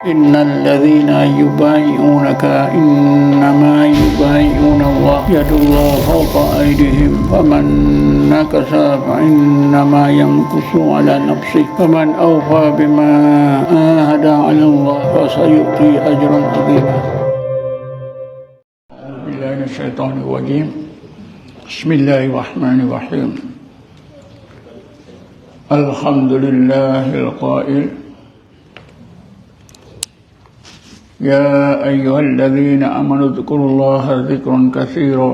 إن الذين يبايعونك إنما يبايعون الله يد الله فوق أيديهم فمن نكث فإنما ينكث على نفسه ومن أوفى بما عاهد على الله فسيؤتي أجرا عظيما. أعوذ بالله من الشيطان الرجيم. بسم الله الرحمن الرحيم. الحمد لله القائل: يا أيها الذين آمنوا اذكروا الله ذكرا كثيرا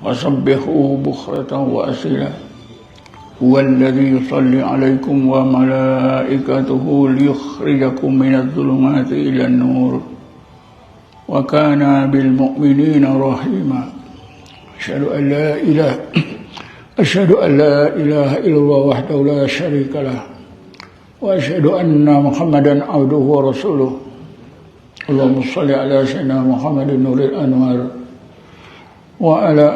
وسبحوه بكرة وأصيلا هو الذي يصلي عليكم وملائكته ليخرجكم من الظلمات إلى النور وكان بالمؤمنين رحيما. أشهد أن لا إله إلا الله وحده لا شريك له وأشهد أن محمدا عبده ورسوله. اللهم صل على سيدنا محمد نور الأنوار وعلى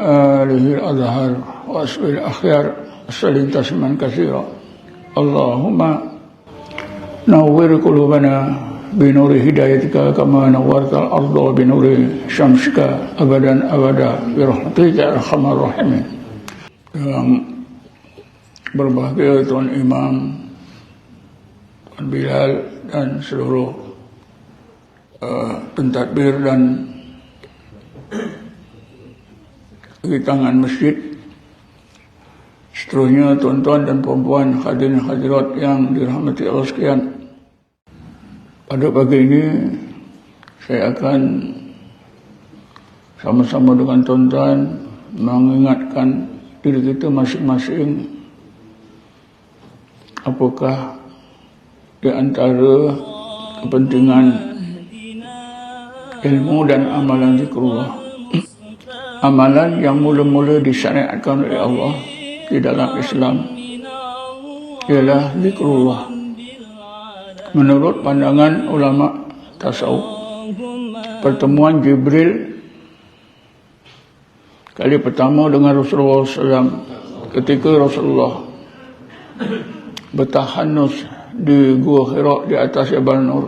آله الأزهار وأصحابه الأخيار وسلم تسليما كثيرا. اللهم نور قلوبنا بنور هدايتك كما نورت الأرض بنور شمسك أبدا أبدا برحمتك يا أرحم الراحمين. Yang berbahagia Tuan Imam, Tuan Bilal dan seluruh pentadbir dan tangan masjid, seterusnya tuan-tuan dan puan-puan, hadirin hadirat yang dirahmati Allah sekalian. Pada pagi ini saya akan sama-sama dengan tuan-tuan mengingatkan diri kita masing-masing apakah di antara kepentingan ilmu dan amalan zikrullah, amalan yang mula-mula disyariatkan oleh Allah di dalam Islam ialah zikrullah. Menurut pandangan ulama tasawuf, pertemuan Jibril kali pertama dengan Rasulullah SAW ketika Rasulullah bertahanus di Gua Hira di atas Jabal Nur,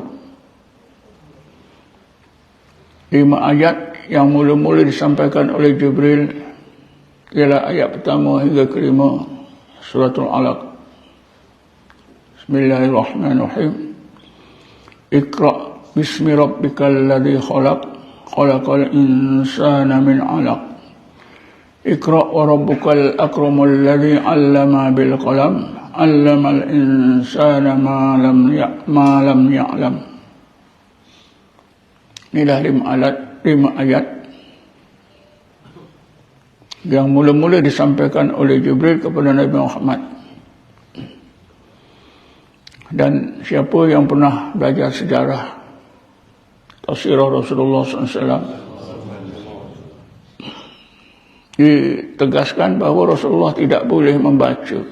5 ayat yang mula-mula disampaikan oleh Jibril ialah ayat pertama hingga kelima suratul Alaq. Bismillahirrahmanirrahim. Iqra bismi rabbikal ladzi khalaq khalaqal insana min 'alaq. Iqra wa rabbukal akramul ladzi 'allama bil qalam 'allamal insana ma lam ya'lam. Inilah 5 ayat yang mula-mula disampaikan oleh Jibril kepada Nabi Muhammad. Dan siapa yang pernah belajar sejarah tafsirah Rasulullah SAW, ditegaskan bahawa Rasulullah tidak boleh membaca.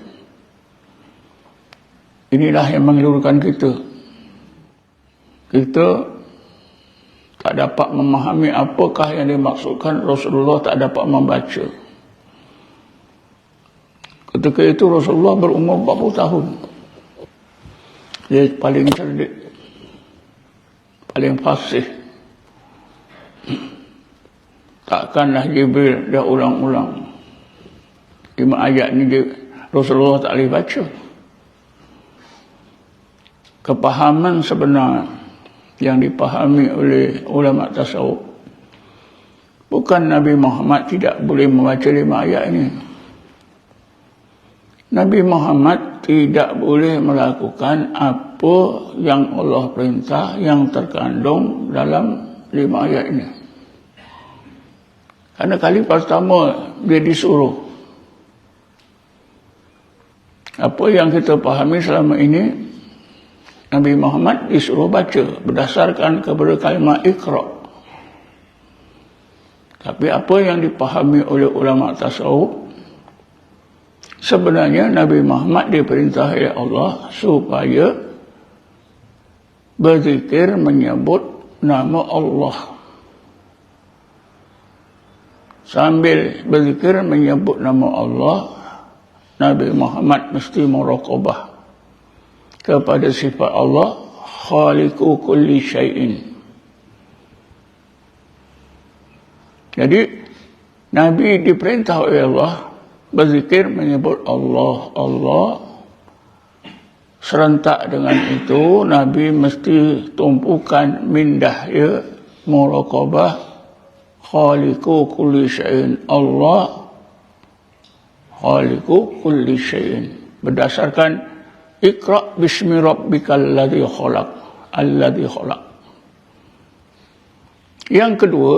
Inilah yang mengelirukan kita. Kita tak dapat memahami apakah yang dimaksudkan Rasulullah tak dapat membaca. Ketika itu Rasulullah berumur 40 tahun. Dia paling cerdik, paling fasih. Takkanlah Jibril dia ulang-ulang 5 ayat ni Rasulullah tak boleh baca. Kepahaman sebenar yang dipahami oleh ulama tasawuf, bukan Nabi Muhammad tidak boleh membaca 5 ayat ini. Nabi Muhammad tidak boleh melakukan apa yang Allah perintah yang terkandung dalam 5 ayat ini. Karena kali pertama dia disuruh. Apa yang kita pahami selama ini, Nabi Muhammad disuruh baca berdasarkan kepada kalimah Iqra. Tapi apa yang dipahami oleh ulama tasawuf, sebenarnya Nabi Muhammad diperintah oleh Allah supaya berzikir menyebut nama Allah. Sambil berzikir menyebut nama Allah, Nabi Muhammad mesti muraqabah kepada sifat Allah khaliqu kulli syai'in. Jadi Nabi diperintah oleh Allah berzikir menyebut Allah, Allah. Serentak dengan itu Nabi mesti tumpukan mindah ya muraqabah khaliqu kulli syai'in, Allah khaliqu kulli syai'in, berdasarkan Iqra bismi rabbikal ladzi khalaq, alladzi khalaq. Yang kedua,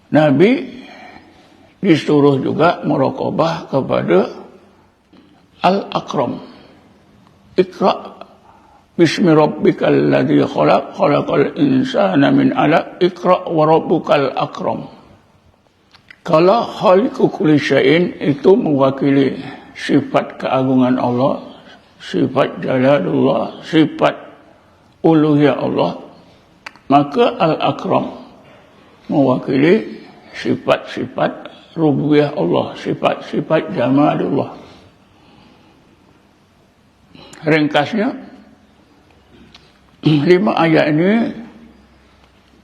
Nabi disuruh juga muraqabah kepada Al-Akram. Iqra bismi rabbikal ladzi khalaq, khalaqal insana min 'alaq, Iqra wa rabbukal akram. Kalau khaliqu kulli syai'in itu mewakili sifat keagungan Allah, sifat jalalullah, sifat uluhiyah Allah, maka Al-Akram mewakili sifat-sifat rububiyah Allah, sifat-sifat jamalullah. Ringkasnya, 5 ayat ini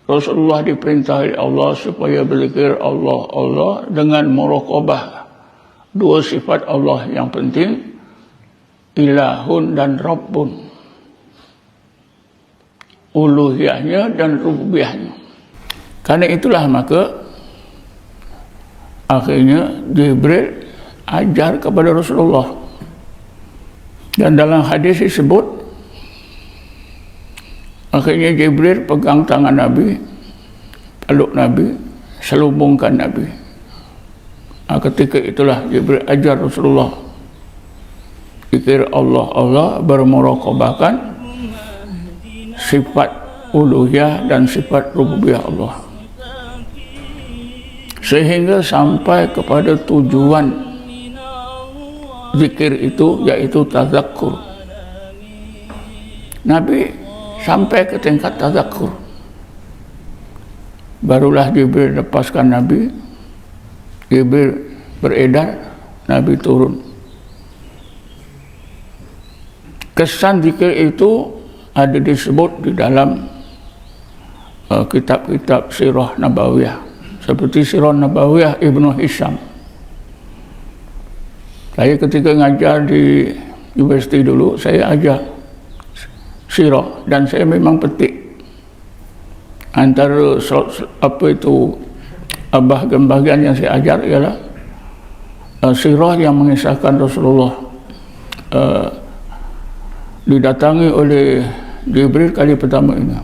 Rasulullah diperintah oleh Allah supaya berzikir Allah, Allah dengan muraqabah 2 sifat Allah yang penting, ilahun dan rabbun, uluhiyahnya dan rububiyahnya. Karena itulah maka akhirnya Jibril ajar kepada Rasulullah. Dan dalam hadis disebut akhirnya Jibril pegang tangan Nabi, peluk Nabi, selubungkan Nabi. Ketika itulah Jibril ajar Rasulullah zikir Allah, Allah, bermuraqabahkan sifat uluhiyah dan sifat rububiyah Allah, sehingga sampai kepada tujuan zikir itu, yaitu tazakkur. Nabi sampai ke tingkat tazakkur, barulah Jibril lepaskan Nabi, Jibril beredar, Nabi turun. Kesan zikir itu ada disebut di dalam kitab-kitab sirah nabawiyah, seperti sirah nabawiyah Ibnu Hisham. Saya ketika ngajar di universiti dulu, saya ajar sirah dan saya memang petik antara apa itu bahagian yang saya ajar ialah sirah yang mengisahkan Rasulullah didatangi oleh Jibril kali pertama ini.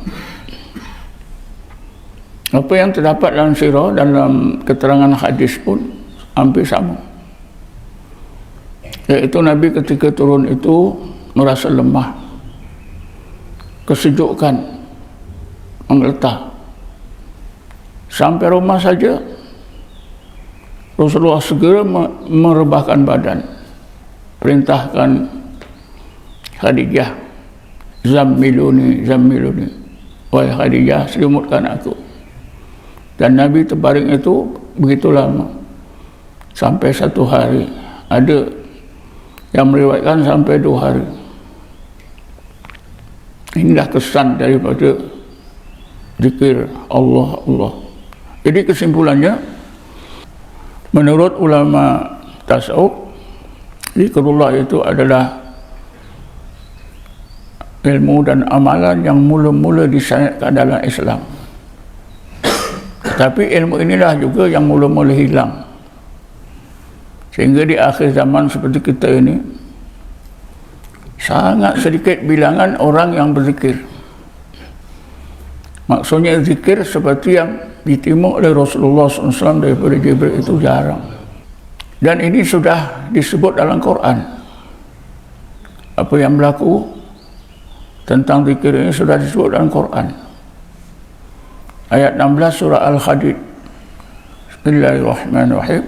Apa yang terdapat dalam sirah, dalam keterangan hadis pun hampir sama, yaitu Nabi ketika turun itu merasa lemah, kesejukan menggeletar. Sampai rumah saja Rasulullah segera merebahkan badan, perintahkan Khadijah, zammiluni, zammiluni, wahai Khadijah, selimutkan aku. Dan Nabi terbaring itu begitu lama, sampai 1 hari. Ada yang meriwayatkan sampai 2 hari. Inilah kesan daripada zikir Allah, Allah. Jadi kesimpulannya, menurut ulama tasawuf, zikrullah itu adalah ilmu dan amalan yang mula-mula disanadkan dalam Islam. Tapi ilmu inilah juga yang mula-mula hilang, sehingga di akhir zaman seperti kita ini sangat sedikit bilangan orang yang berzikir. Maksudnya zikir seperti yang ditimu oleh Rasulullah SAW daripada Jibril itu jarang. Dan ini sudah disebut dalam Quran. Apa yang berlaku tentang zikir ini sudah disebut dalam Quran. Ayat 16 surah Al-Hadid. Bismillahirrahmanirrahim.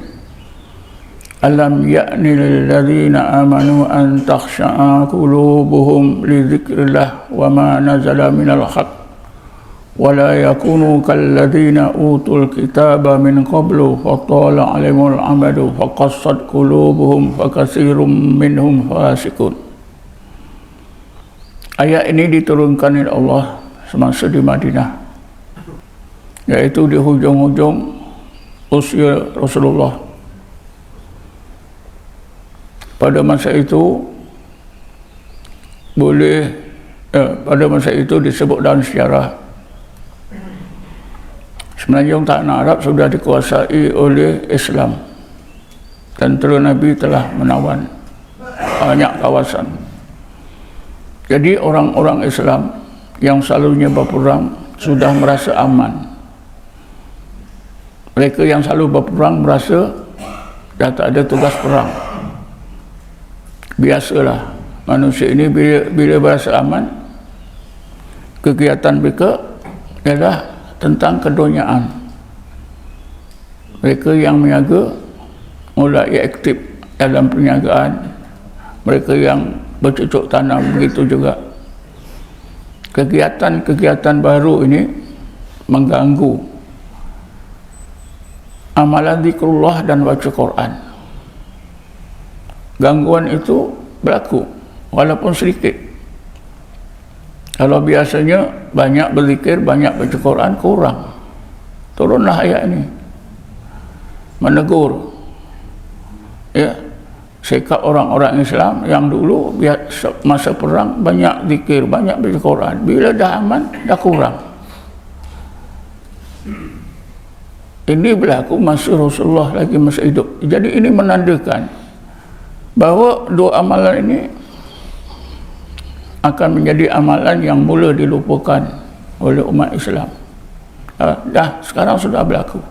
Alam ya'ni lilladzina amanu an takhsha'a qulubuhum li dzikrillah wa ma nazala minal haqq wa la yakunu kalladzina utul kitaba min qablu fatala 'alaihimul amadu faqassat qulubuhum fakatsirum minhum fasiqun. Ayat ini diturunkan oleh Allah semasa di Madinah, yaitu di hujung-hujung usia Rasulullah. Pada masa itu pada masa itu disebut dalam sejarah, semenanjung tanah Arab sudah dikuasai oleh Islam. Tentera Nabi telah menawan banyak kawasan. Jadi orang-orang Islam yang selalunya berperang sudah merasa aman. Mereka yang selalu berperang merasa dah tak ada tugas perang. Biasalah manusia ini bila berasa aman, kegiatan mereka adalah tentang keduniaan. Mereka yang meniaga mulai aktif dalam perniagaan. Mereka yang bercocok tanam begitu juga. Kegiatan-kegiatan baru ini mengganggu amalan zikrullah dan baca Quran. Gangguan itu berlaku walaupun sedikit. Kalau biasanya banyak berzikir, banyak baca Quran, kurang. Turunlah ayat ini menegur sikap orang-orang Islam yang dulu masa perang banyak zikir, banyak baca Quran. Bila dah aman, dah kurang. Ini berlaku masa Rasulullah lagi masa hidup. Jadi ini menandakan bahawa dua amalan ini akan menjadi amalan yang mula dilupakan oleh umat Islam. Dah sekarang sudah berlaku.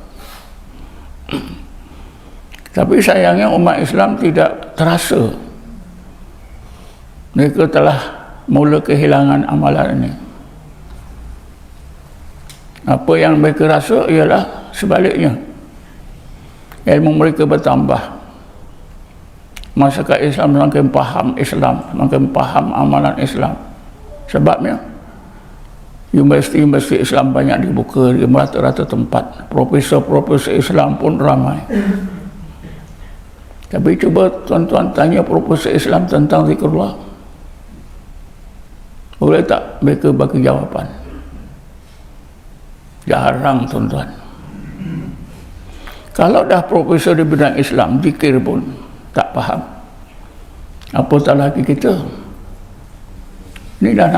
Tapi sayangnya umat Islam tidak terasa mereka telah mula kehilangan amalan ini. Apa yang mereka rasa ialah sebaliknya. Ilmu mereka bertambah. Masyarakat Islam makin faham Islam, makin faham amalan Islam. Sebabnya universiti-universiti Islam banyak dibuka di rata-rata tempat. Profesor-profesor Islam pun ramai. Tapi cuba tuan-tuan tanya profesor Islam tentang zikrullah, boleh tak mereka bagi jawapan? Jarang, tuan-tuan. Kalau dah profesor di bidang Islam, zikir pun tak faham, apatah lagi kita. Ini dah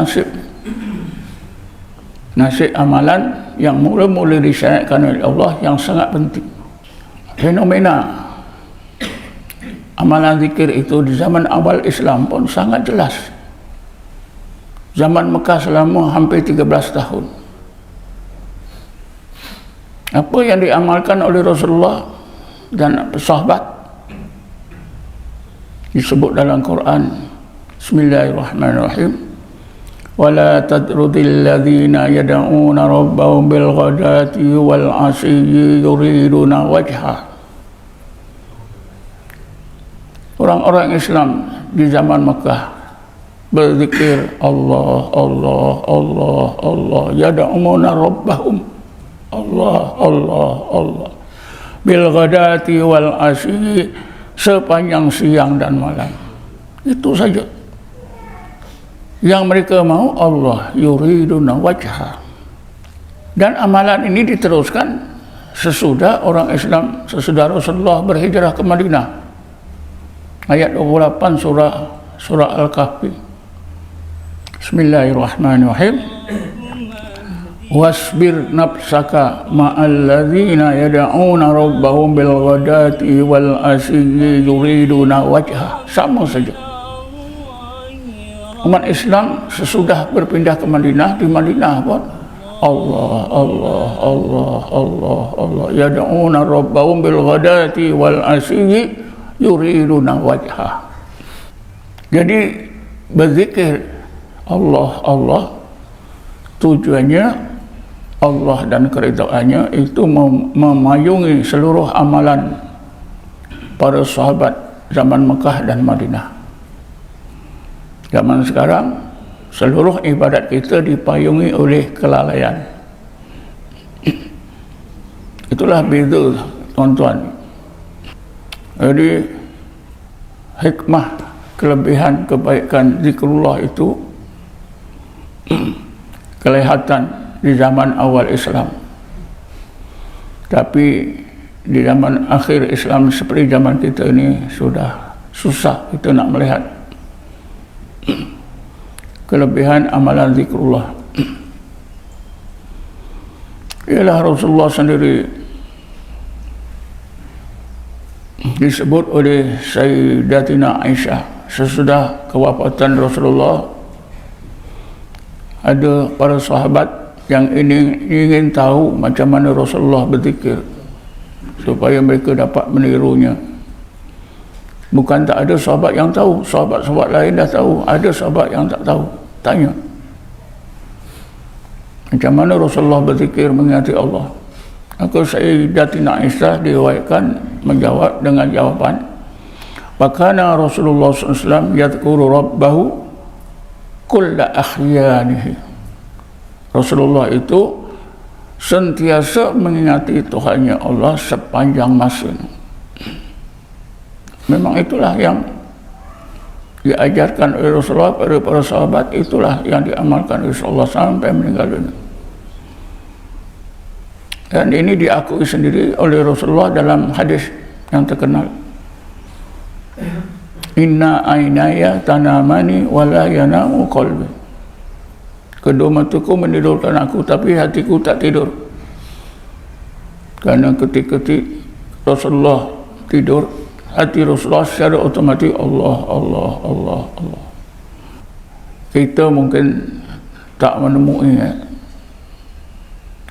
nasib amalan yang mula-mula disyariatkan oleh Allah yang sangat penting. Fenomena amalan zikir itu di zaman awal Islam pun sangat jelas. Zaman Mekah selama hampir 13 tahun. Apa yang diamalkan oleh Rasulullah dan sahabat disebut dalam Quran. Bismillahirrahmanirrahim. Wala tadrudil ladzina yad'una rabbahum bil ghadati wal 'ashiyyi yuriduna wajha. Orang-orang Islam di zaman Mekah berzikir Allah, Allah, Allah, Allah, yad'una rabbahum, Allah, Allah, Allah, bil ghadati wal 'ashiyyi, sepanjang siang dan malam. Itu saja yang mereka mau, Allah, yuriduna wajha. Dan amalan ini diteruskan sesudah orang Islam, sesudah Rasulullah berhijrah ke Madinah. Ayat 28 surah Al-Kahfi. Bismillahirrahmanirrahim. Wasbir nafsaka ma'al ladzina yad'una rabbahum bil ghadati wal 'ashiyyi yuriduna wajha. Sama saja. Umat Islam sesudah berpindah ke Madinah, di Madinah pun Allah, Allah, Allah, Allah, Allah, yad'una rabbahum bil ghadati wal 'ashiyyi yuriduna wajha. Jadi berzikir Allah, Allah, tujuannya Allah dan keridhaannya itu memayungi seluruh amalan para sahabat zaman Mekah dan Madinah. Zaman sekarang seluruh ibadat kita dipayungi oleh kelalaian. Itulah beza, tuan-tuan. Jadi hikmah, kelebihan, kebaikan zikrullah itu kelihatan di zaman awal Islam, tapi di zaman akhir Islam seperti zaman kita ini sudah susah kita nak melihat kelebihan amalan zikrullah. Ialah Rasulullah sendiri disebut oleh Sayyidatina Aisyah, sesudah kewafatan Rasulullah ada para sahabat yang ingin tahu macam mana Rasulullah berzikir supaya mereka dapat menirunya. Bukan tak ada sahabat yang tahu, sahabat-sahabat lain dah tahu, ada sahabat yang tak tahu. Tanya macam mana Rasulullah berzikir mengingati Allah. Maka Sayyidatina Aisyah diriwayatkan menjawab dengan jawapan, "Bakana Rasulullah SAW yadhkuru rabbahu kulla akhyanihi." Rasulullah itu sentiasa mengingati Tuhannya Allah sepanjang masa. Memang itulah yang diajarkan oleh Rasulullah pada para sahabat, itulah yang diamalkan oleh Rasulullah sampai meninggal dunia. Dan ini diakui sendiri oleh Rasulullah dalam hadis yang terkenal, "Inna ainaya tanamani wala yanamu qalbi." Kedua mataku menidurkan aku, tapi hatiku tak tidur. Karena ketika Rasulullah tidur, hati Rasulullah secara otomatik Allah, Allah, Allah, Allah. Kita mungkin tak menemui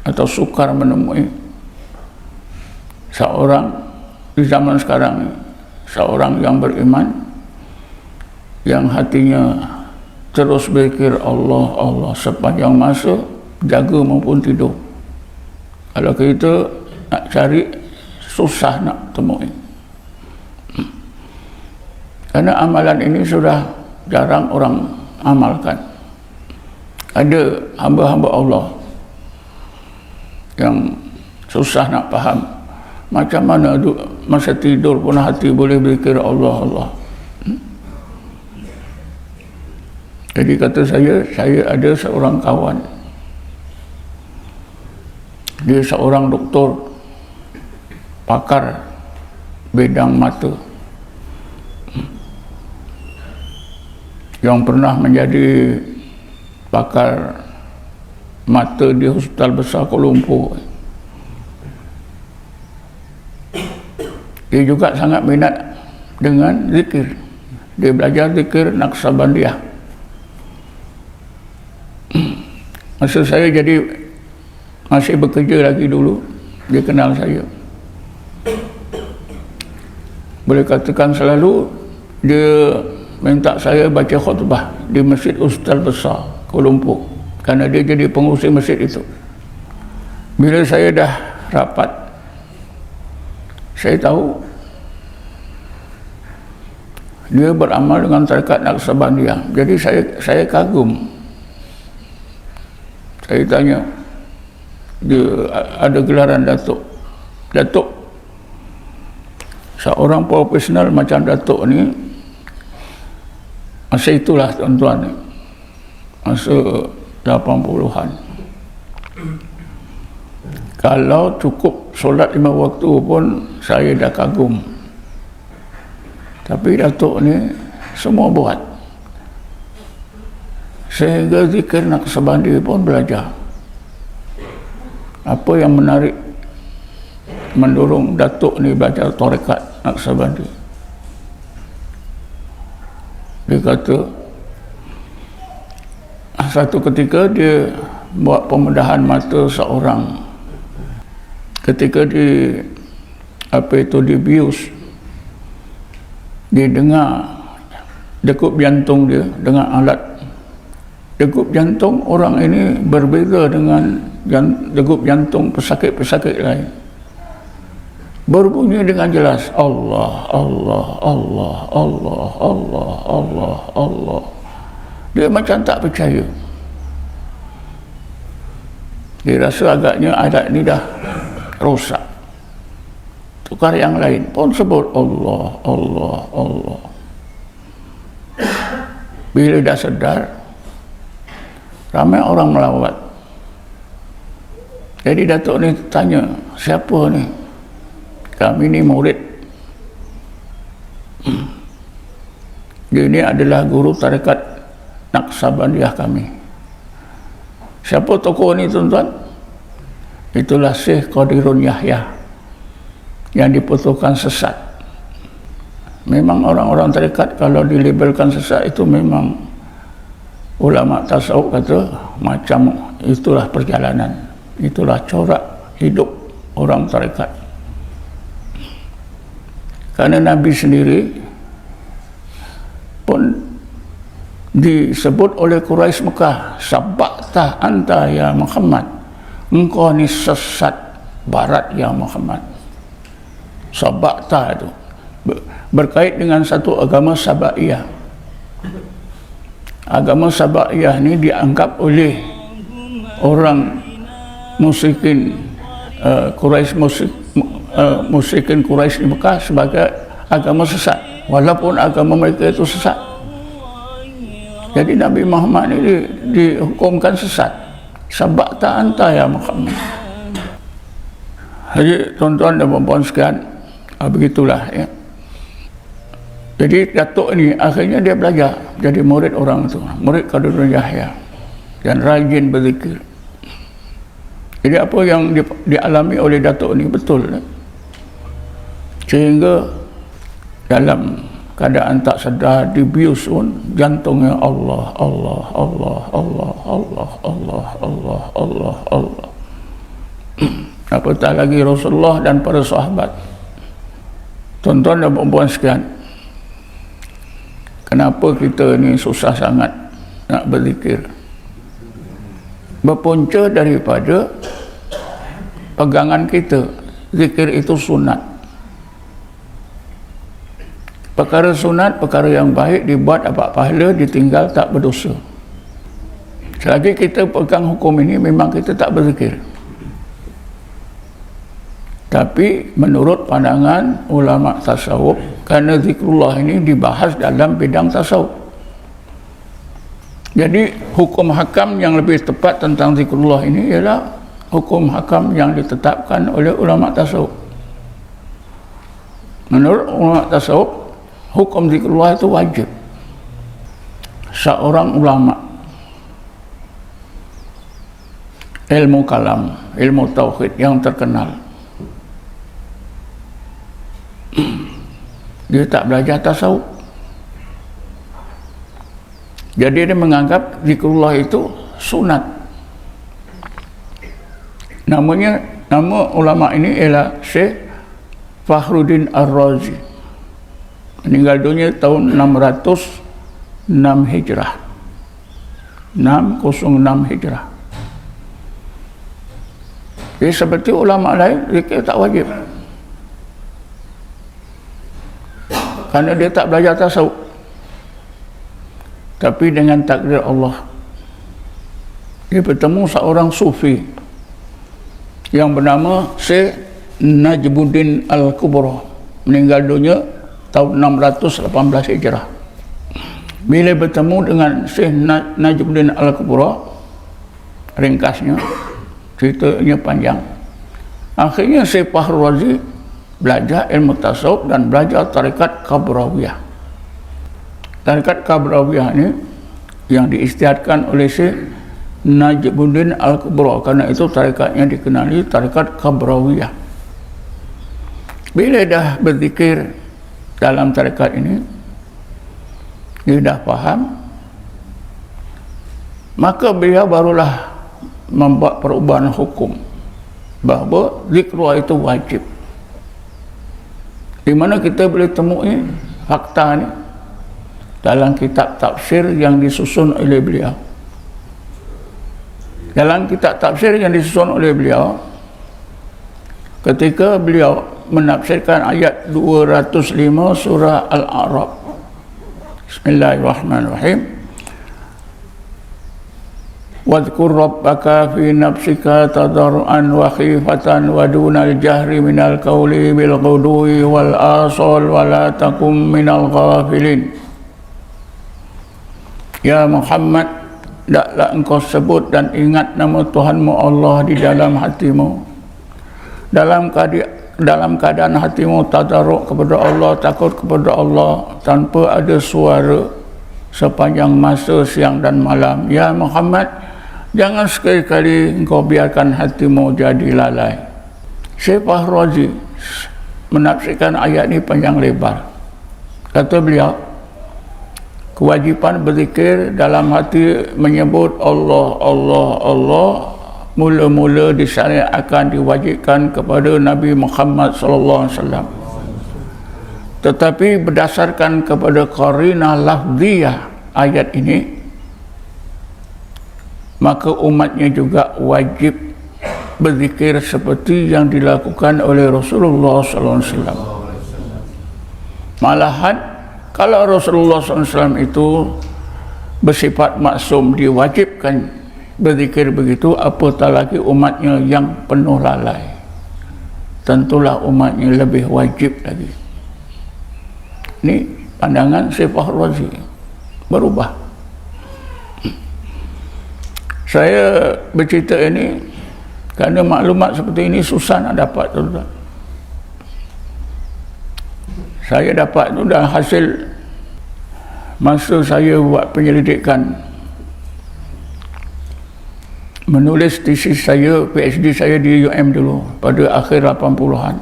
atau sukar menemui seorang di zaman sekarang, seorang yang beriman yang hatinya terus berfikir Allah, Allah sepanjang masa, jaga maupun tidur. Kalau kita nak cari, susah nak temui. Karena amalan ini sudah jarang orang amalkan. Ada hamba-hamba Allah yang susah nak faham macam mana masa tidur pun hati boleh berzikir Allah, Allah. Jadi kata saya ada seorang kawan, dia seorang doktor pakar bidang mata yang pernah menjadi pakar mata di Hospital Besar Kuala Lumpur. Dia juga sangat minat dengan zikir. Dia belajar zikir Naqsabandiyah. Masa saya masih bekerja lagi dulu, dia kenal saya. Boleh katakan selalu dia minta saya baca khutbah di Masjid Hospital Besar Kuala Lumpur, kerana dia jadi pengurusi masjid itu. Bila saya dah rapat, saya tahu dia beramal dengan tarekat Naqsabandiyah. Jadi saya kagum. Saya tanya, dia ada gelaran Datuk. Datuk, seorang profesional macam Datuk ni, masa itulah tuan-tuan, masa 80-an, kalau cukup solat 5 waktu pun saya dah kagum. Tapi Datuk ni semua buat, sehingga zikir Naqsabandi pun belajar. Apa yang menarik mendorong Datuk ni belajar tarekat Naqsabandi? Dia kata satu ketika dia buat pembedahan mata seorang. Ketika dibius, dia dengar degup jantung dia dengan alat. Degup jantung orang ini berbeza dengan degup jantung pesakit-pesakit lain. Berbunyi dengan jelas, Allah, Allah, Allah, Allah, Allah, Allah, Allah. Dia macam tak percaya. Dia rasa agaknya alat ni dah rosak. Tukar yang lain pun sebut Allah, Allah, Allah. Bila dah sedar, Ramai orang melawat. Jadi Datuk ni tanya, siapa ni? Kami ni murid. Dia ni adalah guru tarekat Naqsabandiyah kami. Siapa tokoh ni tuan-tuan? Itulah Syekh Qadirun Yahya yang diputuskan sesat. Memang orang-orang tarekat kalau dilabelkan sesat itu memang ulama tasawuf kata macam itulah perjalanan, itulah corak hidup orang tarekat. Karena Nabi sendiri pun disebut oleh Quraisy Mekah, sabaqta anta ya Muhammad, engkau ni sesat barat ya Muhammad. Sabaqta itu berkait dengan satu agama Sabaiyah. Agama Sabaiyah ni dianggap oleh orang musyrikin musyrikin Quraisy di Mekah sebagai agama sesat, walaupun agama mereka itu sesat. Jadi Nabi Muhammad ini dihukumkan sesat. Sabaqta anta ya Muhammad. Jadi tuan-tuan dan puan-puan sekalian, begitulah ya. Jadi Datuk ni akhirnya dia belajar jadi murid orang tu, murid Qadirun Yahya, dan rajin berzikir. Jadi apa yang dialami oleh Datuk ni betul, sehingga dalam keadaan tak sedar dibius pun jantungnya Allah Allah Allah Allah Allah Allah Allah Allah Allah. Apatah lagi Rasulullah dan para sahabat. Tuan-tuan dan puan-puan sekalian, kenapa kita ni susah sangat nak berzikir? Berpunca daripada pegangan kita, zikir itu sunat. Perkara sunat, perkara yang baik, dibuat dapat pahala, ditinggal tak berdosa. Selagi kita pegang hukum ini, memang kita tak berzikir. Tapi menurut pandangan ulama tasawuf, kerana zikrullah ini dibahas dalam bidang tasawuf, jadi hukum hakam yang lebih tepat tentang zikrullah ini ialah hukum hakam yang ditetapkan oleh ulama tasawuf. Menurut ulama tasawuf, hukum zikrullah itu wajib. Seorang ulama ilmu kalam, ilmu tauhid yang terkenal, dia tak belajar tasawuf. Jadi dia menganggap zikrullah itu sunat. Nama ulama ini ialah Syekh Fakhruddin Ar-Razi. Meninggal dunia tahun 606 Hijrah. 606 Hijrah. Jadi seperti ulama lain, zikir tak wajib. Karena dia tak belajar tasawuf. Tapi dengan takdir Allah, dia bertemu seorang sufi yang bernama Syekh Najmuddin Al-Kubra, meninggal dunia tahun 618 Hijrah. Bila bertemu dengan Syekh Najmuddin Al-Kubra, ringkasnya, ceritanya panjang, akhirnya Syekh Fakhrul Razi belajar ilmu tasawuf dan belajar tarekat Kabrawiyah. Tarekat Kabrawiyah ini yang diistiadkan oleh Syekh Najmuddin Al-Kubra, karena itu tarekatnya dikenali tarekat Kabrawiyah. Bila dah berzikir dalam tarekat ini, dia dah faham, maka beliau barulah membuat perubahan hukum bahawa zikrullah itu wajib. Di mana kita boleh temui fakta ni dalam kitab tafsir yang disusun oleh beliau. Dalam kitab tafsir yang disusun oleh beliau, ketika beliau menafsirkan ayat 205 surah Al-A'raf, Bismillahirrahmanirrahim, Wadhkur rabbaka fi nafsika tadarruan wa khifatan wa dunal jahri minal qawli bil ghudwi wal asal wa la takum minal ghafilin. Ya Muhammad, hendaklah engkau sebut dan ingat nama Tuhanmu Allah di dalam hatimu, dalam keadaan hatimu tadarruk kepada Allah, takut kepada Allah, tanpa ada suara sepanjang masa siang dan malam. Ya Muhammad, jangan sekali-kali engkau biarkan hatimu jadi lalai. Syekh Fahrazi menafsirkan ayat ini panjang lebar. Kata beliau, kewajipan berzikir dalam hati menyebut Allah, Allah, Allah mula-mula disyariatkan, diwajibkan kepada Nabi Muhammad sallallahu alaihi wasallam. Tetapi berdasarkan kepada qarinah lafziyah ayat ini, maka umatnya juga wajib berzikir seperti yang dilakukan oleh Rasulullah sallallahu alaihi wasallam. Malahan kalau Rasulullah SAW itu bersifat maksum, diwajibkan berzikir begitu, apatah lagi umatnya yang penuh lalai. Tentulah umatnya lebih wajib lagi. Ini pandangan Syekh Fahrazi berubah. Saya bercerita ini kerana maklumat seperti ini susah nak dapat, tuan-tuan. Saya dapat tu dah hasil masa saya buat penyelidikan, menulis tesis saya, PhD saya di UM dulu pada akhir 80-an.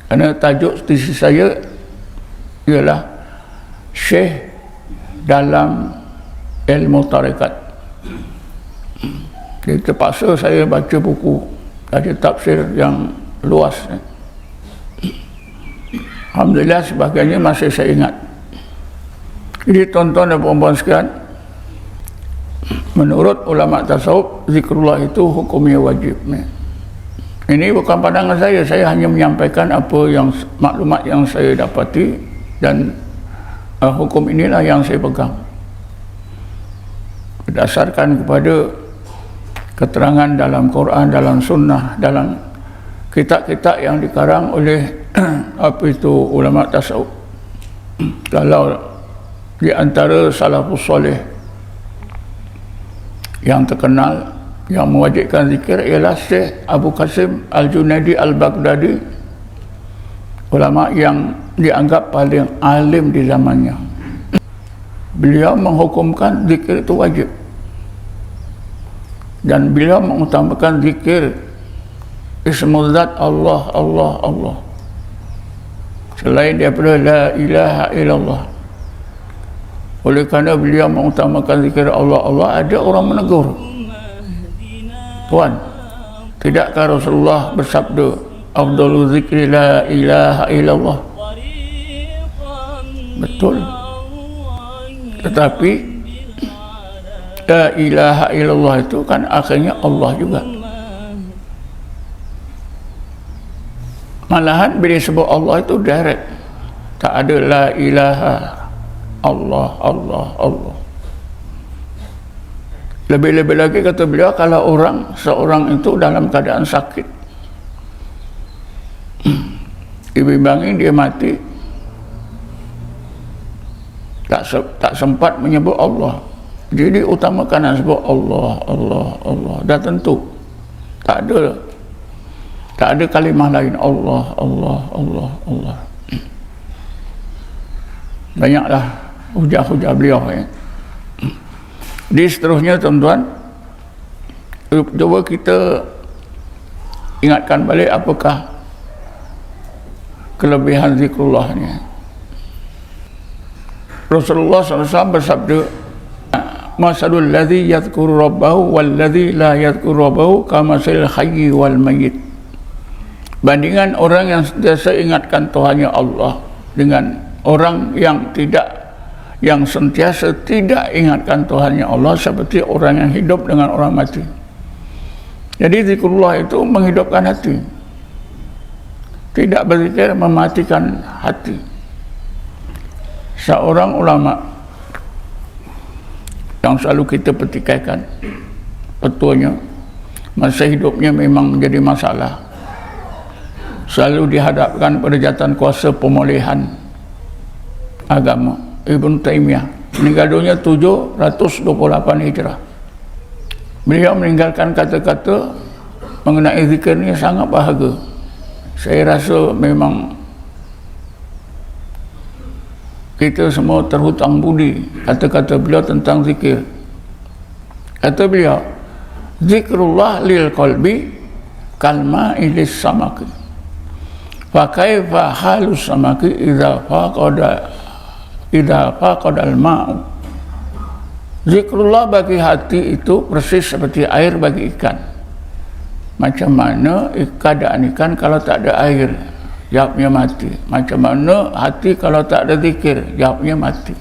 Kerana tajuk tesis saya ialah Syekh dalam ilmu tarekat. Jadi terpaksa saya baca buku, ada tafsir yang luas. Alhamdulillah sebagainya masih saya ingat. Jadi tuan-tuan dan puan-puan sekalian, menurut ulama tasawuf, zikrullah itu hukumnya wajib. Ini bukan pandangan saya hanya menyampaikan apa yang maklumat yang saya dapati, dan hukum inilah yang saya pegang berdasarkan kepada keterangan dalam Quran, dalam sunnah, dalam kitab-kitab yang dikarang oleh apa itu ulama tasawuf. Kalau di antara salafus soleh yang terkenal yang mewajibkan zikir ialah Syekh Abu Qasim Al-Junaidi Al-Baghdadi, ulama yang dianggap paling alim di zamannya. Beliau menghukumkan zikir itu wajib, dan beliau mengutamakan zikir Ismul Zat Allah, Allah, Allah, selain daripada la ilaha illallah. Oleh kerana beliau mengutamakan zikir Allah, Allah, ada orang menegur, tuan, tidakkah Rasulullah bersabda afdalu zikri la ilaha illallah? Betul, tetapi la ilaha illallah itu kan akhirnya Allah juga. Malahan bila sebut Allah itu direct, tak ada la ilaha, Allah, Allah, Allah. Lebih-lebih lagi kata beliau, kalau seorang itu dalam keadaan sakit, dibimbangi dia mati, tak sempat menyebut Allah, jadi utamakan sebut Allah, Allah, Allah. Dah tentu tak ada kalimah lain. Allah, Allah, Allah, Allah. Banyaklah hujah-hujah beliau. Di seterusnya, tuan-tuan, cuba kita ingatkan balik apakah kelebihan zikrullah ni. Rasulullah SAW bersabda, masalul ladzi yadhkuru rabbahu wal ladzi la yadhkuru rabbahu kamasalil hayyi wal mayyit. Bandingan orang yang sentiasa ingatkan Tuhannya Allah dengan orang yang sentiasa tidak ingatkan Tuhannya Allah, seperti orang yang hidup dengan orang mati. Jadi zikrullah itu menghidupkan hati. Tidak berzikir mematikan hati. Seorang ulama yang selalu kita petikaikan petuanya, masa hidupnya memang menjadi masalah, selalu dihadapkan pada jawatan kuasa pemulihan agama, Ibn Taymiyah. meninggal dunia 728 Hijrah. Beliau meninggalkan kata-kata mengenai zikir ni sangat berharga. Saya rasa memang kita semua terhutang budi kata-kata beliau tentang zikir. Kata beliau, zikrullah lil qalbi kalma ilis samaki. Fa kaifa halus samaki idza faqada al-ma'u. Zikrullah bagi hati itu persis seperti air bagi ikan. Macam mana keadaan ikan kalau tak ada air? Jawabnya mati. Macam mana hati kalau tak ada zikir? Jawabnya mati.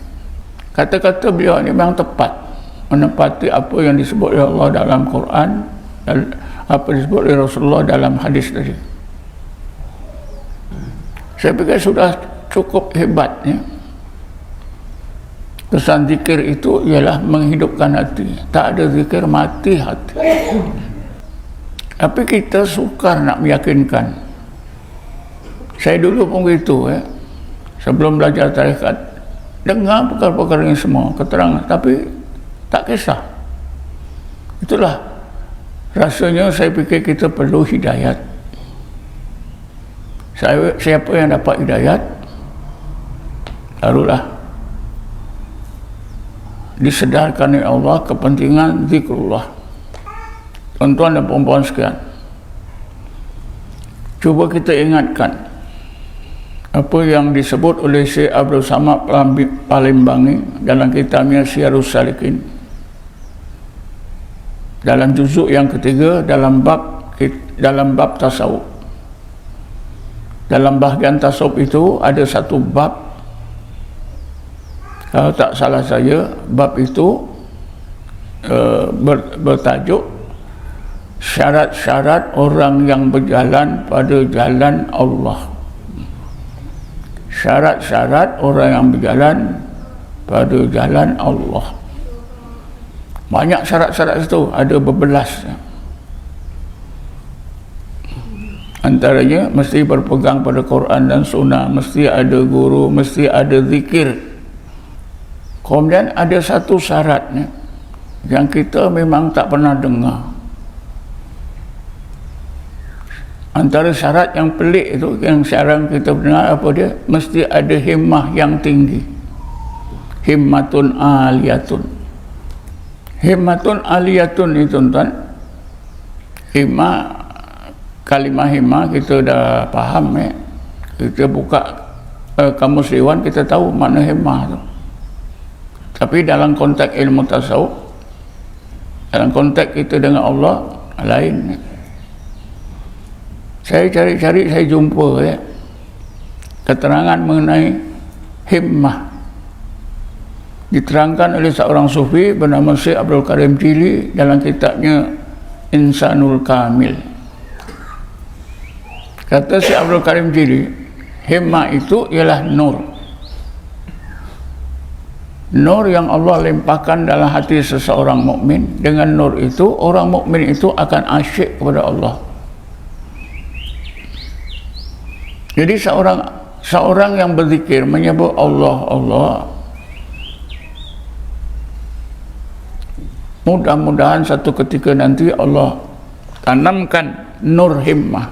Kata-kata beliau ini memang tepat, menepati apa yang disebut oleh Allah dalam Quran dan apa disebut oleh Rasulullah dalam hadis tadi. Saya pikir sudah cukup hebatnya. Kesan zikir itu ialah menghidupkan hati. Tak ada zikir, mati hati. Tapi kita sukar nak meyakinkan. Saya dulu pun begitu, sebelum belajar tarekat, dengar perkara-perkara ini semua, keterangan, tapi tak kisah. Itulah rasanya saya fikir kita perlu hidayat. Siapa yang dapat hidayat, barulah disedarkan oleh Allah kepentingan zikrullah. Tuan-tuan dan puan-puan sekalian, cuba kita ingatkan apa yang disebut oleh Syekh Abdul Samad Palimbangi dalam kitabnya Syiarus Salikin, dalam juzuk yang ketiga, dalam bab tasawuf. Dalam bahagian tasawuf itu ada satu bab, kalau tak salah saya, bab itu bertajuk syarat-syarat orang yang berjalan pada jalan Allah. Syarat-syarat orang yang berjalan pada jalan Allah. Banyak syarat-syarat itu, ada berbelas. Antaranya mesti berpegang pada Quran dan Sunnah, mesti ada guru, mesti ada zikir. Kemudian ada satu syaratnya yang kita memang tak pernah dengar. Antara syarat yang pelik itu, yang sekarang kita dengar, apa dia? Mesti ada himmah yang tinggi. Himmatun aliyatun. Himmatun aliyatun itu, tuan-tuan, himmah, kalimah himmah kita dah faham, kita buka kamus Dewan, kita tahu makna himmah tu. Tapi dalam konteks ilmu tasawuf, dalam konteks kita dengan Allah, lain. Saya cari-cari, saya jumpa keterangan mengenai himmah. Diterangkan oleh seorang sufi bernama Syekh Abdul Karim Jili dalam kitabnya Insanul Kamil. Kata Syekh Abdul Karim Jili, himmah itu ialah nur. Nur yang Allah limpahkan dalam hati seseorang mukmin. Dengan nur itu, orang mukmin itu akan asyik kepada Allah. Jadi seorang yang berzikir, menyebut Allah, Allah, mudah-mudahan satu ketika nanti Allah tanamkan nur himmah.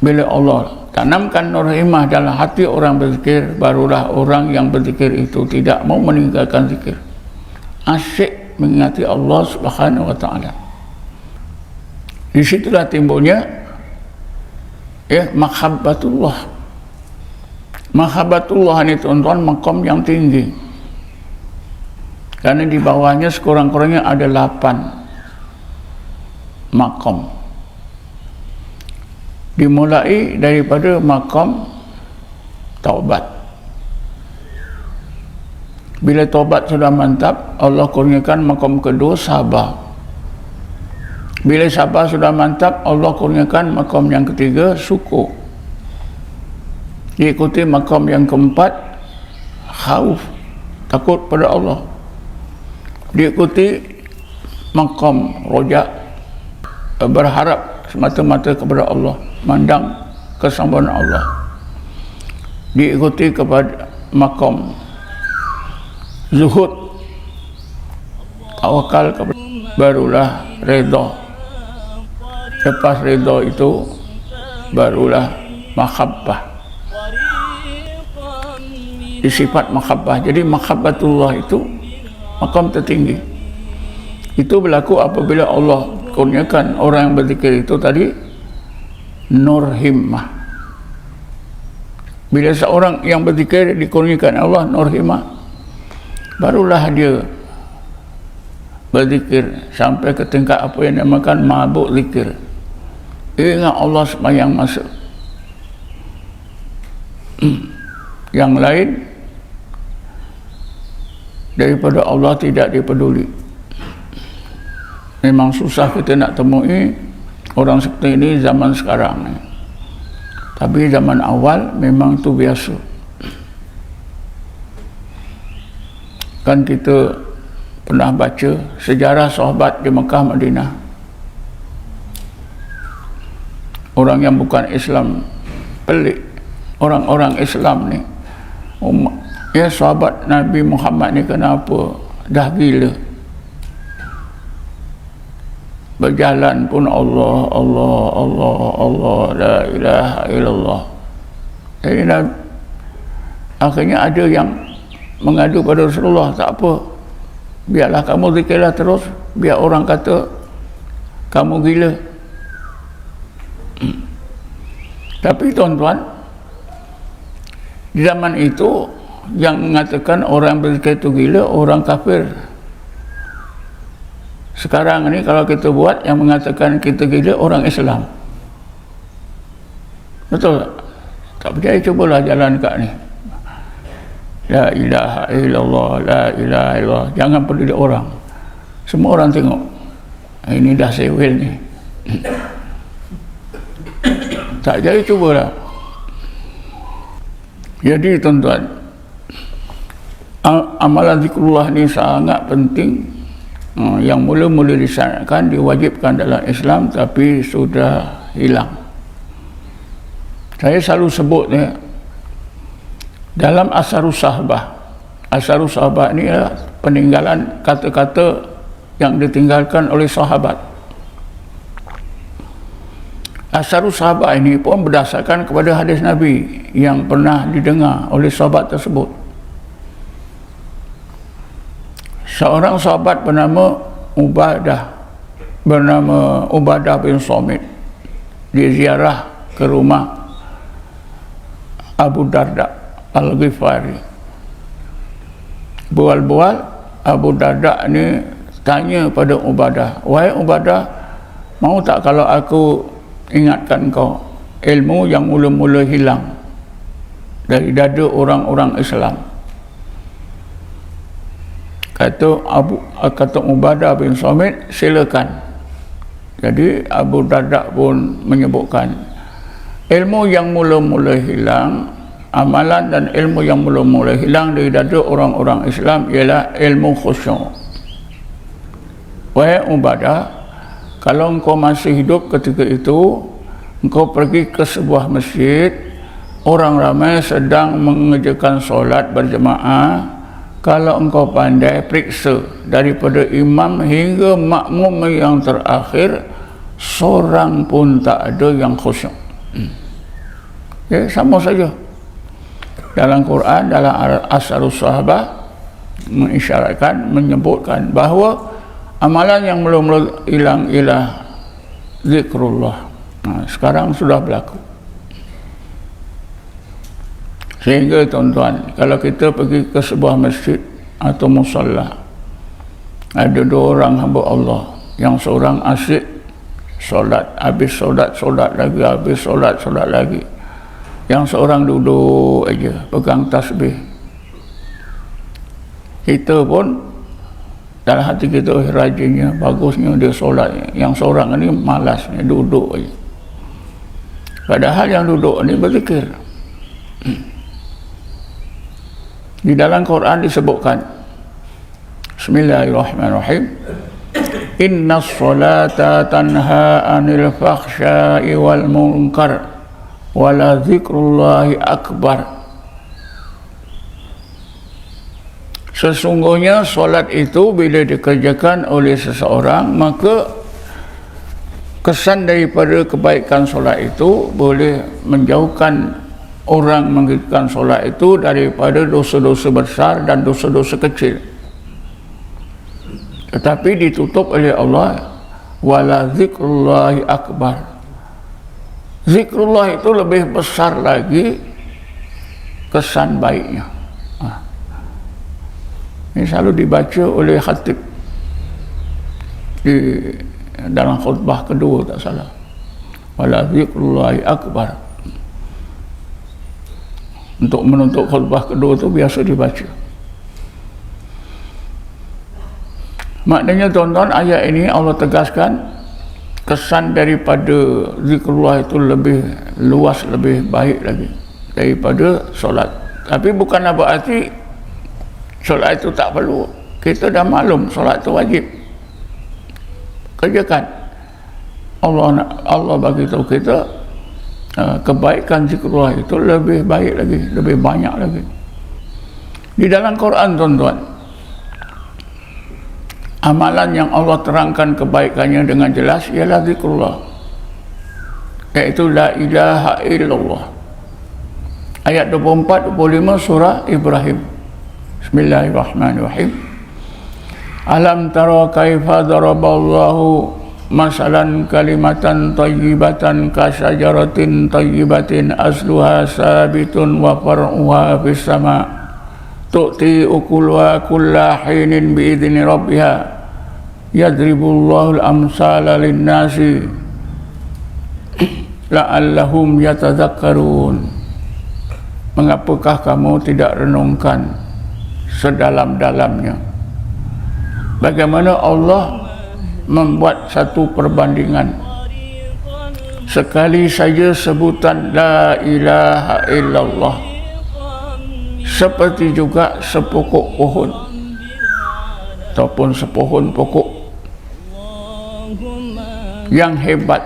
Bila Allah tanamkan nur himmah dalam hati orang berzikir, barulah orang yang berzikir itu tidak mau meninggalkan zikir, asyik mengingati Allah Subhanahu wa ta'ala. Di situlah timbulnya mahabbatullah. Mahabbatullah ini, tuan-tuan, maqam yang tinggi, karena di bawahnya sekurang-kurangnya ada 8 maqam. Dimulai daripada maqam taubat. Bila taubat sudah mantap, Allah kurniakan maqam kedua, sabar. Bila sabar sudah mantap, Allah kurniakan maqam yang ketiga, syukur. Diikuti maqam yang keempat, khauf, takut pada Allah. Diikuti maqam roja, berharap semata-mata kepada Allah, mandang kesempurnaan Allah. Diikuti kepada maqam zuhud, tawakal kepada, barulah redha. Lepas redha itu barulah mahabbah, sifat mahabbah. Jadi mahabbatullah itu makam tertinggi. Itu berlaku apabila Allah kurniakan orang yang berzikir itu tadi nur himmah. Bila seorang yang berzikir dikurniakan Allah nur himmah, barulah dia berzikir sampai ke tingkat apa yang dinamakan mabuk zikir. Ingat Allah sembahyang masa. Yang lain daripada Allah tidak dipeduli. Memang susah kita nak temui orang seperti ini zaman sekarang ni. Tapi zaman awal memang tu biasa. Kan kita pernah baca sejarah sahabat di Mekah Madinah. Orang yang bukan Islam pelik. Orang-orang Islam ni, ya sahabat Nabi Muhammad ni kenapa dah gila? Berjalan pun Allah, Allah, Allah, Allah, la ilaha illallah. Jadi akhirnya ada yang mengadu pada Rasulullah, tak apa, biarlah kamu zikirlah terus, biar orang kata kamu gila. Tapi tuan-tuan, di zaman itu yang mengatakan orang berzikir itu gila, orang kafir. Sekarang ni kalau kita buat yang mengatakan kita gila, orang Islam. Betul tak? Tak percaya, cubalah jalan kat ni. La ilaha illallah, la ilaha illallah. Jangan peduli orang. Semua orang tengok. Ini dah sewel ni. Tak jadi, cubalah. Jadi tuan-tuan, amalan zikrullah ni sangat penting. Yang mula-mula disyaratkan, diwajibkan dalam Islam, tapi sudah hilang. Saya selalu sebut ya, dalam Asharus Sahabah. Asharus Sahabah ni adalah peninggalan kata-kata yang ditinggalkan oleh sahabat. Asharus Sahabah ini pun berdasarkan kepada hadis Nabi yang pernah didengar oleh sahabat tersebut. Seorang sahabat bernama Ubadah bin Samit, dia ziarah ke rumah Abu Darda Al-Ghifari. Bual-bual, Abu Darda ni tanya pada Ubadah, wahai Ubadah, mau tak kalau aku ingatkan kau ilmu yang mula-mula hilang dari dada orang-orang Islam? Kata Ubadah bin Samit, silakan. Jadi Abu Darda pun menyebutkan ilmu yang mula-mula hilang, amalan dan ilmu yang mula-mula hilang dari dada orang-orang Islam ialah ilmu khusyuk. Wahai Ubadah, kalau engkau masih hidup ketika itu, engkau pergi ke sebuah masjid, orang ramai sedang mengerjakan solat berjemaah. Kalau engkau pandai, periksa daripada imam hingga makmum yang terakhir, seorang pun tak ada yang khusyuk. Ya, sama saja. Dalam Quran, dalam Asharus Sahabah mengisyaratkan, menyebutkan bahawa amalan yang mula-mula hilang ialah zikrullah. Sekarang sudah berlaku. Sehingga tuan-tuan, kalau kita pergi ke sebuah masjid atau musalla, ada dua orang hamba Allah, yang seorang asyik solat, habis solat lagi, habis solat lagi. Yang seorang duduk aja pegang tasbih. Kita pun dalam hati kita, rajinnya, bagusnya dia solat. Yang seorang ni malasnya duduk aja. Padahal yang duduk ni berzikir. Di dalam Quran disebutkan, Bismillahirrahmanirrahim, Inna sholata tanha anil fakhsya'i wal munkar wala zikrullahi akbar. Sesungguhnya solat itu bila dikerjakan oleh seseorang, maka kesan daripada kebaikan solat itu boleh menjauhkan orang mengerjakan solat itu daripada dosa-dosa besar dan dosa-dosa kecil. Tetapi ditutup oleh Allah, wala zikrullahi akbar. Zikrullah itu lebih besar lagi kesan baiknya. Ini selalu dibaca oleh khatib di dalam khutbah kedua, tak salah. Wala zikrullahi akbar. Untuk menutup khutbah kedua tu biasa dibaca. Maknanya tuan-tuan, ayat ini Allah tegaskan kesan daripada zikrullah itu lebih luas, lebih baik lagi daripada solat. Tapi bukan berarti solat itu tak perlu. Kita dah maklum solat itu wajib, kerjakan. Allah bagi tahu kita kebaikan zikrullah itu lebih baik lagi, lebih banyak lagi. Di dalam Quran, tuan-tuan, amalan yang Allah terangkan kebaikannya dengan jelas ialah zikrullah, iaitu la ilaha illallah. Ayat 24-25 surah Ibrahim. Bismillahirrahmanirrahim. Alam tara kaifa daraballahu masalan kalimatan tayyibatan kasyajaratin tayyibatin asluha sabitun wa far'uha fis sama' tu'ti ukuluha kulla hinin biidzni rabbiha yadribullahu al-amsala lin-nasi la'allahum yatadzakkarun. Mengapakah kamu tidak renungkan sedalam-dalamnya bagaimana Allah membuat satu perbandingan? Sekali saja sebutan la ilaha illallah seperti juga sepokok pohon ataupun sepohon pokok yang hebat,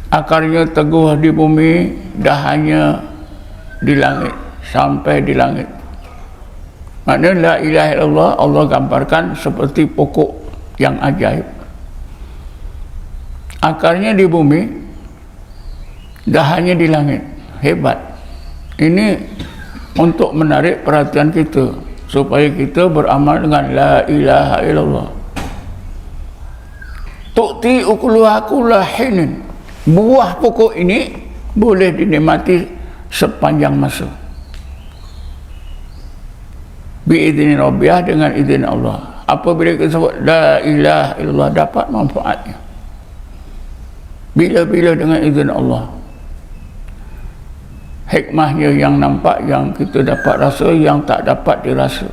akarnya teguh di bumi, dahannya di langit, sampai di langit. Maknanya la ilaha illallah Allah gambarkan seperti pokok yang ajaib, akarnya di bumi, dahannya di langit, hebat. Ini untuk menarik perhatian kita supaya kita beramal dengan la ilaha illallah. Tu'ti ukuluha kulla hinin. Buah pokok ini boleh dinikmati sepanjang masa. Biizni rabbiyah, dengan izin Allah. Apabila kita sebut la ilaha illallah, dapat manfaatnya. Bila-bila dengan izin Allah. Hikmahnya yang nampak, yang kita dapat rasa, yang tak dapat dirasa.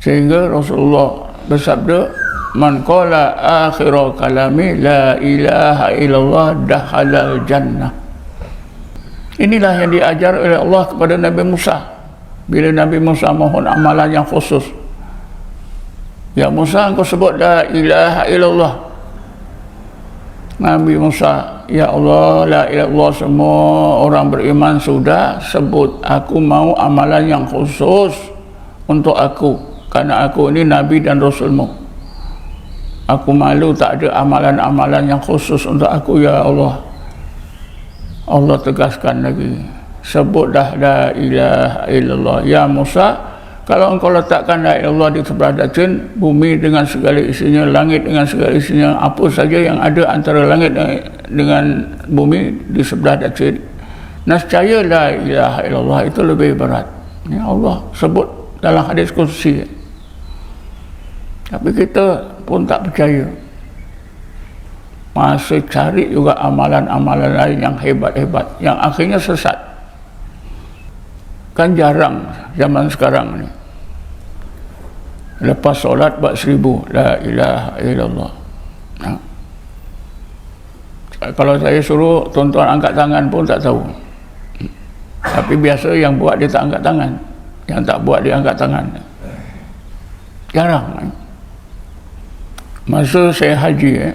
Sehingga Rasulullah bersabda, man qala akhira kalami la ilaha illallah dakhalal jannah. Inilah yang diajar oleh Allah kepada Nabi Musa. Bila Nabi Musa mohon amalan yang khusus, ya Musa, engkau sebut la ilaha illallah. Nabi Musa, ya Allah, la ilaha illallah, semua orang beriman sudah sebut. Aku mau amalan yang khusus untuk aku, karena aku ini Nabi dan Rasulmu. Aku malu tak ada amalan-amalan yang khusus untuk aku, ya Allah. Allah tegaskan lagi, sebutlah la ilaha illallah. Ya Musa, kalau engkau letakkan la ilaha illallah di sebelah dacin, bumi dengan segala isinya, langit dengan segala isinya, apa saja yang ada antara langit dengan bumi di sebelah dacin, nescaya la ilaha illallah itu lebih berat. Ya Allah sebut dalam hadis kursi. Tapi kita pun tak percaya, masih cari juga amalan-amalan lain yang hebat-hebat, yang akhirnya sesat. Kan jarang zaman sekarang ni, lepas solat buat 1000 la ilaha illallah. Kalau saya suruh tuan-tuan angkat tangan pun tak tahu. Tapi biasa yang buat dia tak angkat tangan, yang tak buat dia angkat tangan. Jarang. Masa saya haji,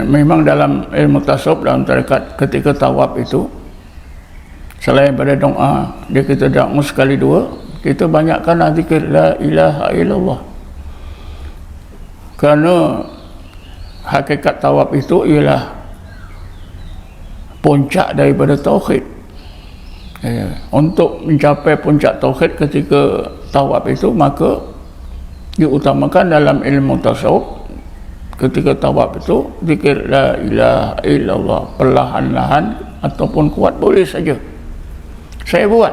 memang dalam ilmu tasawuf, dalam tarekat, ketika tawaf itu Selain pada doa, dia kita doa sekali dua, kita banyakkanlah zikir la ilaha illallah. Kerana hakikat tawaf itu ialah puncak daripada tauhid. Untuk mencapai puncak tauhid ketika tawaf itu, maka diutamakan dalam ilmu tasawuf ketika tawaf itu zikir la ilaha illallah, perlahan-lahan ataupun kuat boleh saja. Saya buat,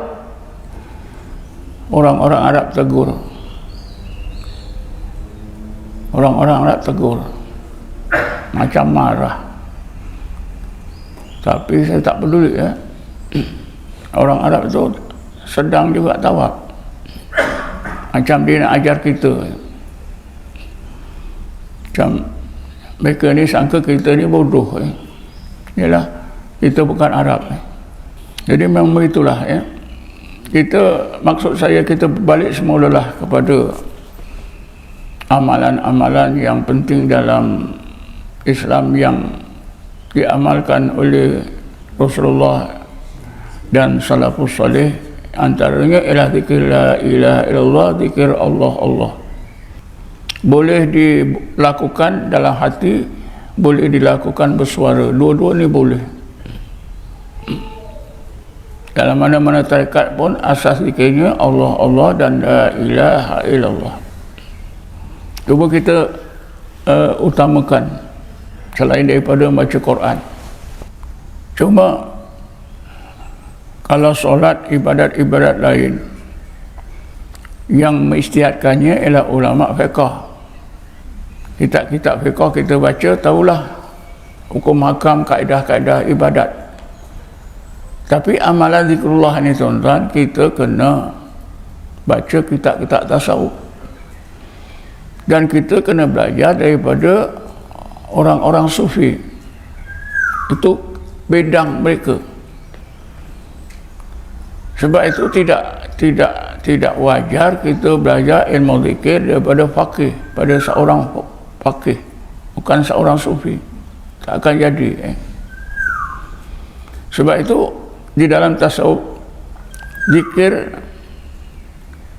orang-orang Arab tegur, macam marah, tapi saya tak peduli ya. Orang Arab itu sedang juga tawaf, macam dia nak ajar kita, macam mereka ni sangka kita ni bodoh Yalah, kita bukan Arab Jadi memang begitulah ya. Maksud saya kita balik semulalah kepada amalan-amalan yang penting dalam Islam yang diamalkan oleh Rasulullah dan salafus salih. Antaranya ialah zikir la ilaha illallah, zikir Allah. Boleh dilakukan dalam hati, boleh dilakukan bersuara. Dua-dua ni boleh. Dalam mana-mana tarekat pun asas zikirnya Allah dan la ilaha illallah. Cuba kita utamakan selain daripada baca Quran. Cuma kalau solat, ibadat-ibadat lain yang mengisytihatkannya ialah ulama fiqh. Kitab-kitab fiqh kita baca, tahulah hukum hakam, kaedah-kaedah ibadat. Tapi amalan zikrullah ni tuan-tuan, kita kena baca kitab-kitab tasawuf. Dan kita kena belajar daripada orang-orang sufi. Itu bidang mereka. Sebab itu tidak wajar kita belajar ilmu zikir daripada faqih, pada seorang faqih, bukan seorang sufi. Tak akan jadi. Sebab itu di dalam tasawuf, zikir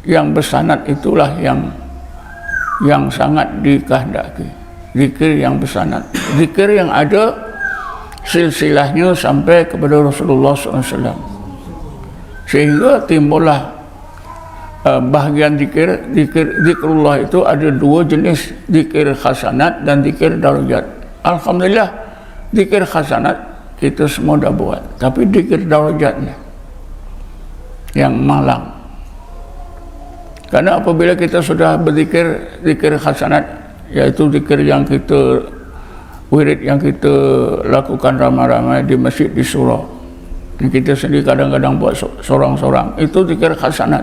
yang bersanad itulah yang sangat dikehendaki. Zikir yang bersanad, zikir yang ada silsilahnya sampai kepada Rasulullah SAW, sehingga timbullah bahagian zikrullah itu ada dua jenis, zikir hasanat dan zikir darajat. Alhamdulillah, zikir hasanat kita semua dah buat, tapi zikir darajatnya yang malang. Karena apabila kita sudah berzikir zikir hasanat, iaitu zikir yang kita wirid yang kita lakukan ramai-ramai di masjid, di surau, kita sendiri kadang-kadang buat sorang-sorang, itu zikir hasanat.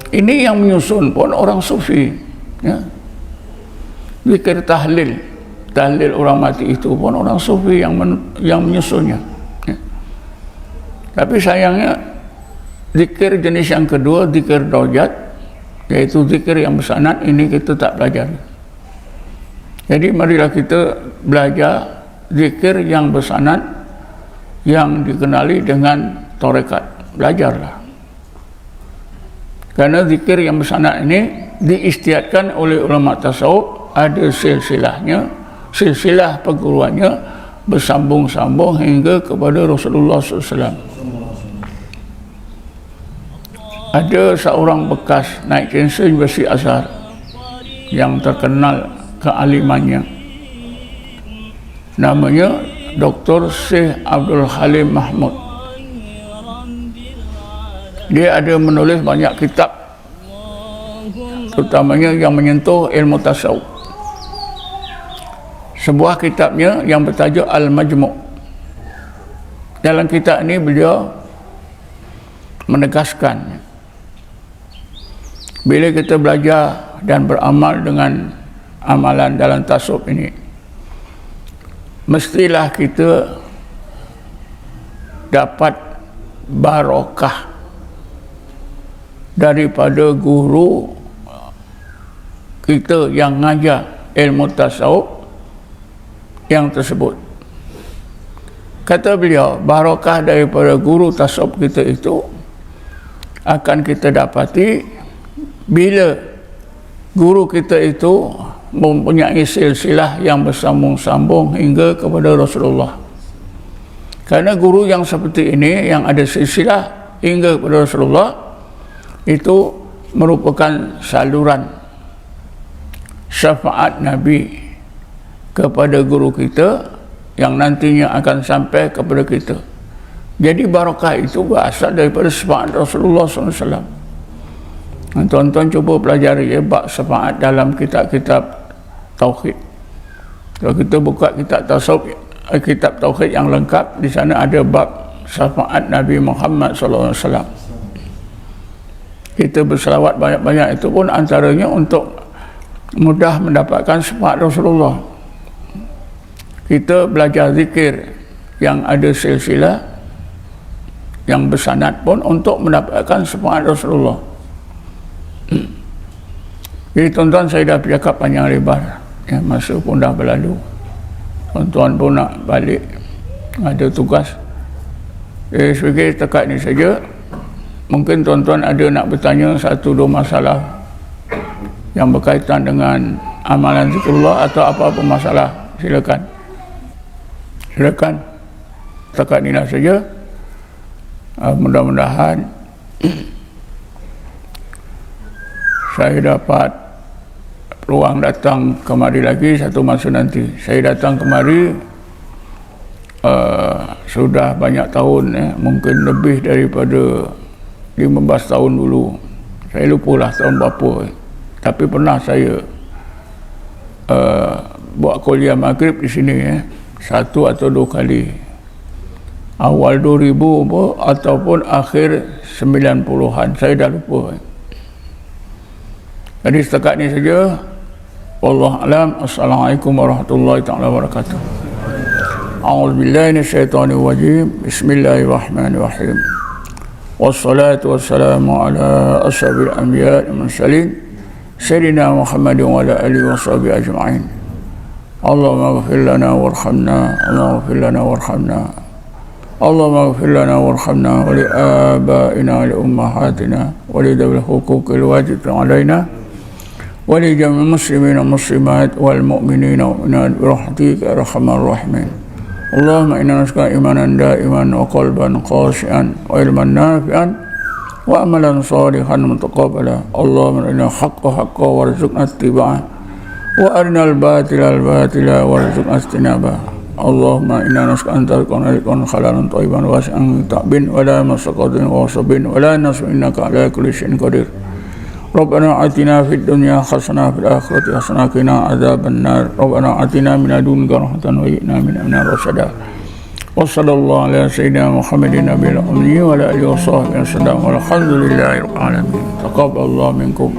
Ini yang menyusun pun orang sufi ya. Zikir tahlil orang mati itu pun orang sufi yang menyusunnya ya. Tapi sayangnya zikir jenis yang kedua, zikir darajat, yaitu zikir yang bersanad, ini kita tak belajar. Jadi marilah kita belajar zikir yang bersanad, yang dikenali dengan tarekat. Belajarlah. Karena zikir yang bersanad ini diistiadkan oleh ulama tasawuf, ada silsilahnya, silsilah perguruannya bersambung-sambung hingga kepada Rasulullah SAW. Ada seorang bekas naik chancellor Universiti Azhar yang terkenal kealimannya, namanya Dr. Syekh Abdul Halim Mahmud. Dia ada menulis banyak kitab, terutamanya yang menyentuh ilmu tasawuf. Sebuah kitabnya yang bertajuk Al-Majmu'. Dalam kitab ini beliau menegaskan, bila kita belajar dan beramal dengan amalan dalam tasawuf ini, mestilah kita dapat barakah daripada guru kita yang ngajar ilmu tasawuf yang tersebut. Kata beliau, barakah daripada guru tasawuf kita itu akan kita dapati bila guru kita itu mempunyai silsilah yang bersambung-sambung hingga kepada Rasulullah. Karena guru yang seperti ini, yang ada silsilah hingga kepada Rasulullah, itu merupakan saluran syafaat Nabi kepada guru kita yang nantinya akan sampai kepada kita. Jadi barakah itu berasal daripada syafaat Rasulullah SAW. Tuan-tuan cuba pelajari bab syafaat dalam kitab-kitab tauhid. Kalau kita buka kitab tasawuf, kitab tauhid yang lengkap, di sana ada bab syafaat Nabi Muhammad SAW. Kita berselawat banyak-banyak itu pun antaranya untuk mudah mendapatkan syafaat Rasulullah. Kita belajar zikir yang ada silsilah yang bersanad pun untuk mendapatkan syafaat Rasulullah. Jadi tuan-tuan, saya dah bercakap panjang lebar ya, masa pun dah berlalu. Tuan-tuan pun nak balik, ada tugas. Saya fikir setakat ni saja. Mungkin tuan-tuan ada nak bertanya satu dua masalah yang berkaitan dengan amalan zikrullah atau apa-apa masalah, silakan. Silakan. Setakat inilah saja. Mudah-mudahan saya dapat peluang datang kemari lagi satu masa nanti. Saya datang kemari sudah banyak tahun, mungkin lebih daripada 15 tahun dulu. Saya lupalah tahun berapa. Tapi pernah saya buat kuliah maghrib di sini, satu atau dua kali. Awal 2000 ataupun akhir 90-an, saya dah lupa. Jadi setakat ni saja. Wallahu a'lam. Assalamualaikum warahmatullahi taala wabarakatuh. A'udzubillahi minasyaitonir rajim. Bismillahirrahmanirrahim. Wassalatu wassalamu ala asyrafil anbiya'i wal mursalin sayyidina Muhammadin wa ala alihi washabihi ajma'in. Allahumma ighfir lana warhamna, Allahumma ighfir lana warhamna, Allahumma ighfir lana warhamna wa li abaina wa li ummahatina wa li dhawil huquqil wajibin alaina wa li jami'il muslimina wal muslimat wal mu'minina wal mu'minat bi rahmatika ya arhamar rahimin. Allahumma inna nas'aluka imanan da'iman wa qalban khashi'an wa ilman nafi'an wa amalan salihan mutaqabbala. Allahumma inna haqqa haqqa warzuqna ittiba'ah wa arinal batila al-batila warzuqna ijtinabah. Allahumma inna nas'aluka an tarqana rizqan halalan thayyiban wasi'an ta'bin wa la masaqatin wa sabin wa la nasu innaka ala kulli syai'in qadir. Rabbana atina fid dunya hasanah fil akhirati hasanah qina adzabannar. Rabbana atina min ladunka rahmatan wa hina min amrina rasyada. Wa sallallahu ala sayyidina Muhammadin nabiyil ummi wa ala alihi wa sahbihi wasallam. Walhamdulillahi rabbil alamin. Taqabbalallahu minkum.